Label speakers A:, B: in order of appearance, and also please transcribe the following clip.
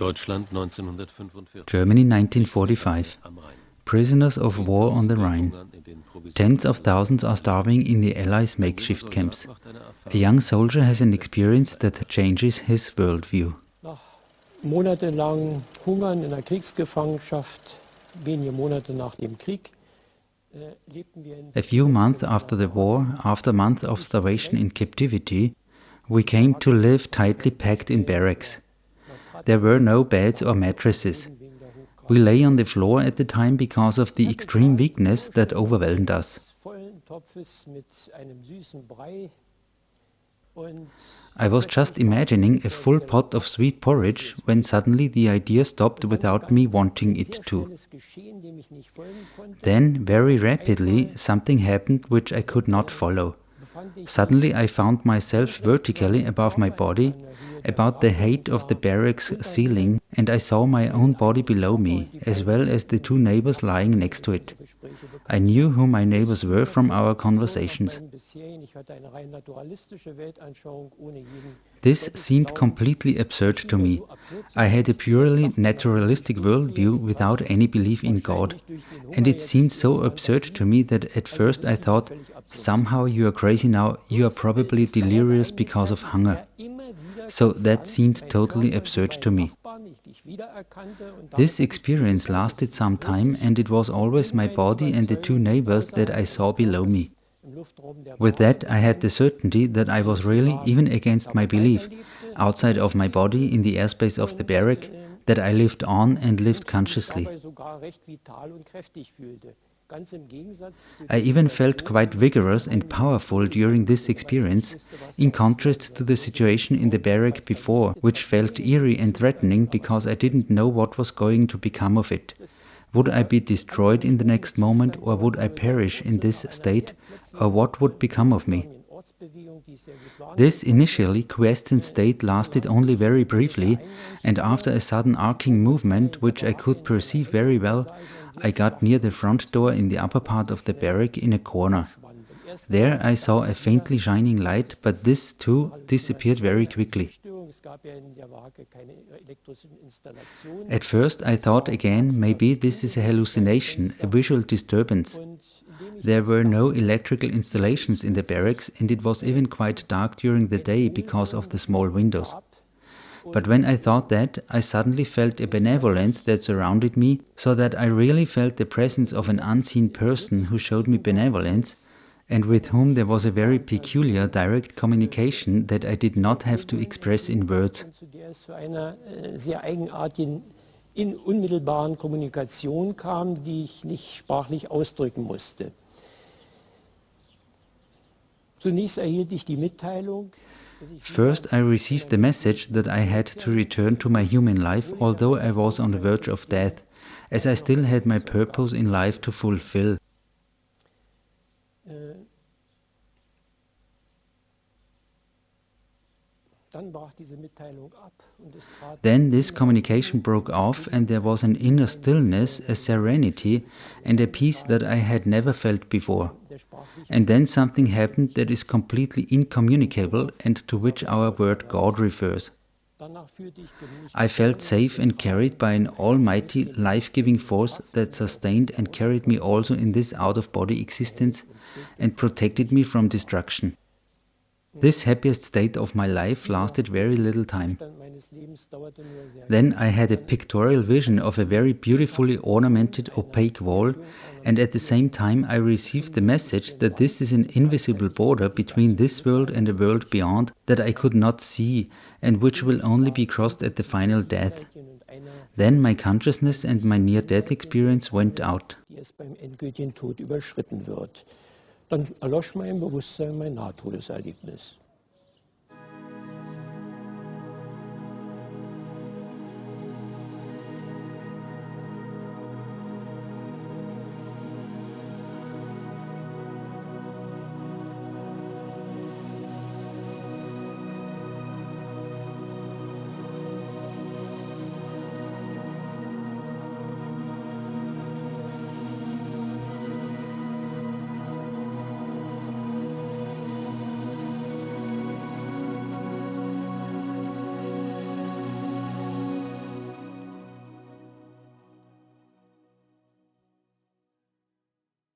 A: Germany 1945. Prisoners of war on the Rhine. Tens of thousands are starving in the Allies' makeshift camps. A young soldier has an experience that changes his worldview.
B: Monatelang Hungern in der Kriegsgefangenschaft, wenige Monate nach dem Krieg.
A: A few months after the war, after months of starvation in captivity, we came to live tightly packed in barracks. There were no beds or mattresses. We lay on the floor at the time because of the extreme weakness that overwhelmed us. I was just imagining a full pot of sweet porridge when suddenly the idea stopped without me wanting it to. Then, very rapidly, something happened which I could not follow. Suddenly I found myself vertically above my body, about the height of the barracks ceiling, and I saw my own body below me, as well as the two neighbors lying next to it. I knew who my neighbors were from our conversations. This seemed completely absurd to me. I had a purely naturalistic worldview without any belief in God, and it seemed so absurd to me that at first I thought, somehow you are crazy now, you are probably delirious because of hunger. So that seemed totally absurd to me. This experience lasted some time, and it was always my body and the two neighbors that I saw below me. With that, I had the certainty that I was really, even against my belief, outside of my body in the airspace of the barrack, that I lived on and lived consciously. I even felt quite vigorous and powerful during this experience, in contrast to the situation in the barrack before, which felt eerie and threatening because I didn't know what was going to become of it. Would I be destroyed in the next moment, or would I perish in this state, or what would become of me? This initially quiescent state lasted only very briefly, and after a sudden arcing movement, which I could perceive very well, I got near the front door in the upper part of the barrack in a corner. There I saw a faintly shining light, but this too disappeared very quickly. At first I thought again, maybe this is a hallucination, a visual disturbance. There were no electrical installations in the barracks, and it was even quite dark during the day because of the small windows. But when I thought that, I suddenly felt a benevolence that surrounded me, so that I really felt the presence of an unseen person who showed me benevolence, and with whom there was a very peculiar direct communication that I did not have to express in words.
B: In unmittelbaren Kommunikation kam, die ich nicht sprachlich ausdrücken musste. Zunächst erhielt ich die Mitteilung.
A: First, I received the message that I had to return to my human life, although I was on the verge of death, as I still had my purpose in life to fulfill. Then this communication broke off, and there was an inner stillness, a serenity, and a peace that I had never felt before. And then something happened that is completely incommunicable and to which our word God refers. I felt safe and carried by an almighty, life-giving force that sustained and carried me also in this out-of-body existence and protected me from destruction. This happiest state of my life lasted very little time. Then I had a pictorial vision of a very beautifully ornamented opaque wall, and at the same time I received the message that this is an invisible border between this world and a world beyond that I could not see and which will only be crossed at the final death. Then my consciousness and my near-death experience went out.
B: Dann erlosch mein Bewusstsein, mein Nahtodeserlebnis.